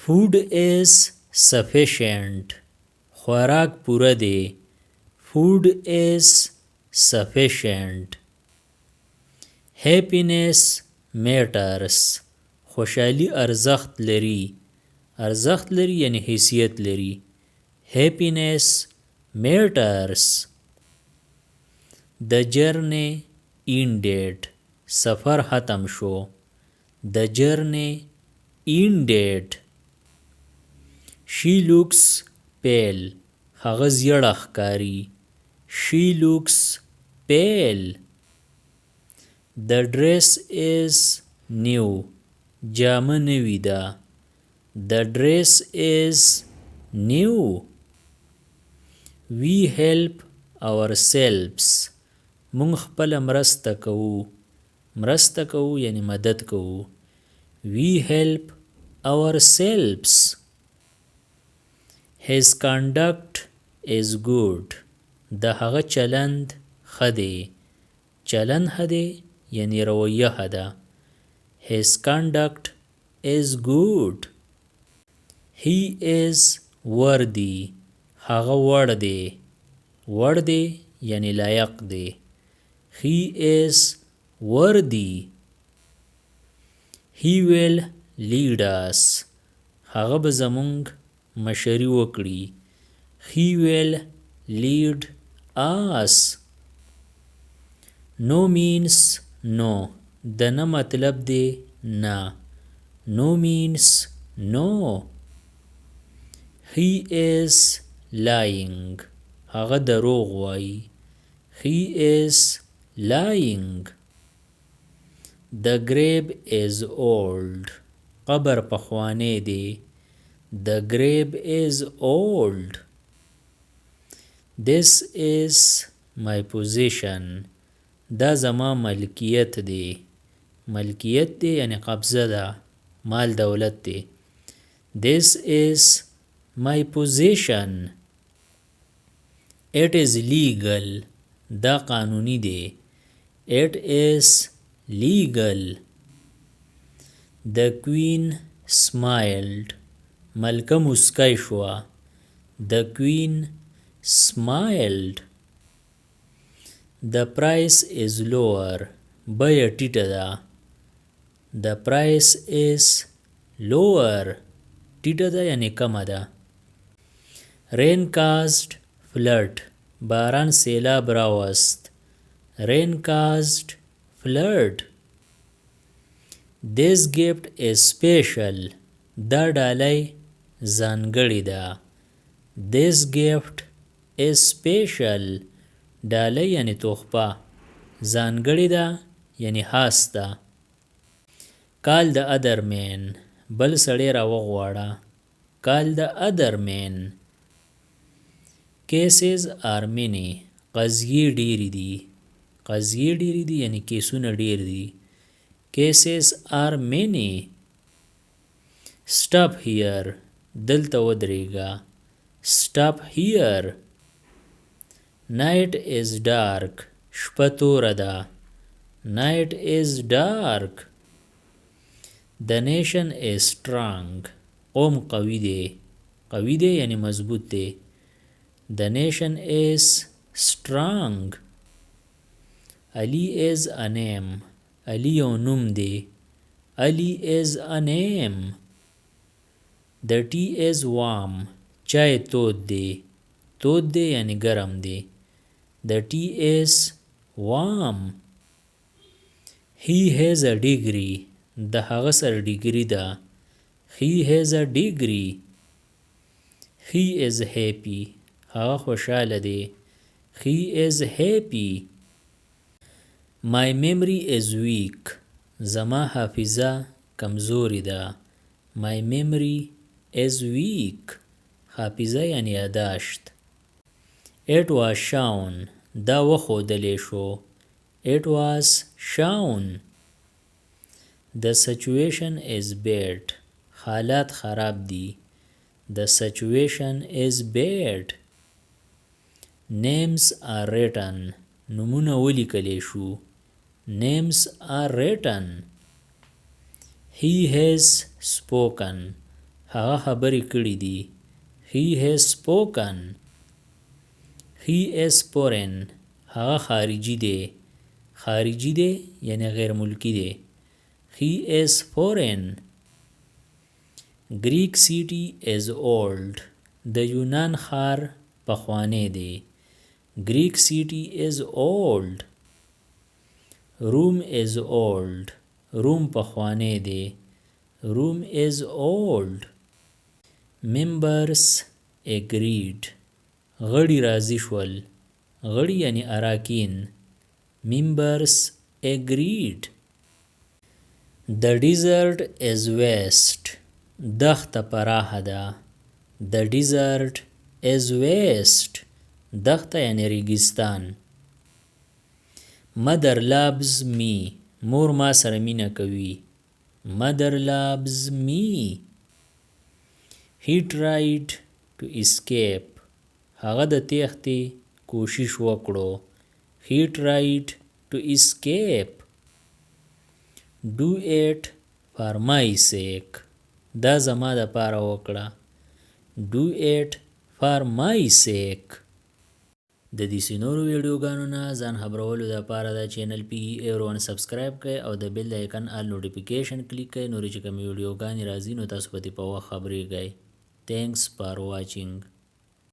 food is sufficient. خوراک پوره دی. food is sufficient. happiness matters. خوشحالی ارزښت لري. ارزښت لري یعنی حیثیت لري. happiness matters. the journey ended. سفر ختم شو. the journey ended. she looks pale. هغه زیړه ښکاري. she looks pale. the dress is new. جامه نوی ده. the dress is new. we help ourselves. مونږ خپله مرسته کوو. مرسته کوو یعنی مدد کوو. we help ourselves. his conduct is good. د هغه چلند ښه دی. چلند ښه دی یعنی رویه ښه ده. his conduct is good. he is worthy. هغه وړ دی. وړ دی یعنی لایق دی. he is worthy. he will lead us. هغه به زمونږ مشري وکړي. he will lead us. no means no. د نه مطلب دی نه. no means no. he is lying. هغه دروغ وایي. he is lying. the grave is old. قبر پخوانی دی. the grave is old. this is my position. دا زما ملکیت دی. ملکیت دی یعنی قبضه ده. مال دولت دی. this is my position. it is legal. دا قانونی دی. it is legal. the queen smiled. ملکه مسکی شوه. the queen smiled. the price is lower. بیه ټیټه ده. the price is lower. ټیټه ده یعنی کمه ده. rain caused flood. باران سیلاب راوست. rain caused flood. this gift is special. دا ډالۍ ځانګړې ده. this gift is special. ډالۍ یعنی تحفه. ځانګړې ده یعنی خاص ده. call the other man. بل سړی راوغواړه. call the other man. cases are many. قضیې ډېرې دي. قضیې ډېرې دي یعنی کیسونه ډېر دي. cases are many. stop here. دلته ودرېږه. stop here. night is dark. شپه توره ده. night is dark. the nation is strong. قوم قوي دی. قوي دی یعنی مضبوط دی. the nation is strong. Ali is a name. Ali یو نوم دی. Ali is a name. the tea is warm. چای تود دی. تود دی یعنی گرم دی. the tea is warm. he has a degree. د هغه سره ډیګري ده. he has a degree. he is happy. هغه خوشحاله دی. he is happy. my memory is weak. زما حافظه کمزوری ده. my memory is weak. حافظه یعنی یاداشت. it was shown. دا وښودلی شو. it was shown. the situation is bad. حالات خراب دي. the situation is bad. names are written. نمونه ولیکلی شو. names are written. he has spoken. هغه خبرې کړې دي. He has spoken. He is foreign. هغه خارجي دی. خارجي دی یعنی غیر ملکی دی. He is foreign. Greek city is old. د یونان ښار پخوانی دی. Greek city is old. Rome is old. Rome پخوانی دی. Rome is old. Members agreed. غړي راضي شول. غړي یعنی اراکین. Members agreed. The desert is vast. دښته پراخه ده. The desert is vast. دښته یعنی ریګستان. Mother loves me. مور ما سره مینه کوي. Mother loves me. He tried to escape. هغه د تېښتې کوشش وکړو. He tried to escape. Do it for my sake. دا زما د پاره وکړه. Do it for my sake. د دې نورو ویډیوګانو نه ځان خبرولو دپاره دا چینل PE01 سبسکرایب کړئ او د بیل د آیکن آل نوټیفیکیشن کلیک کړئ. نورې چې کومې ویډیوګانې راځي نو تاسو په دې په وخت خبرېږئ. Thanks for watching.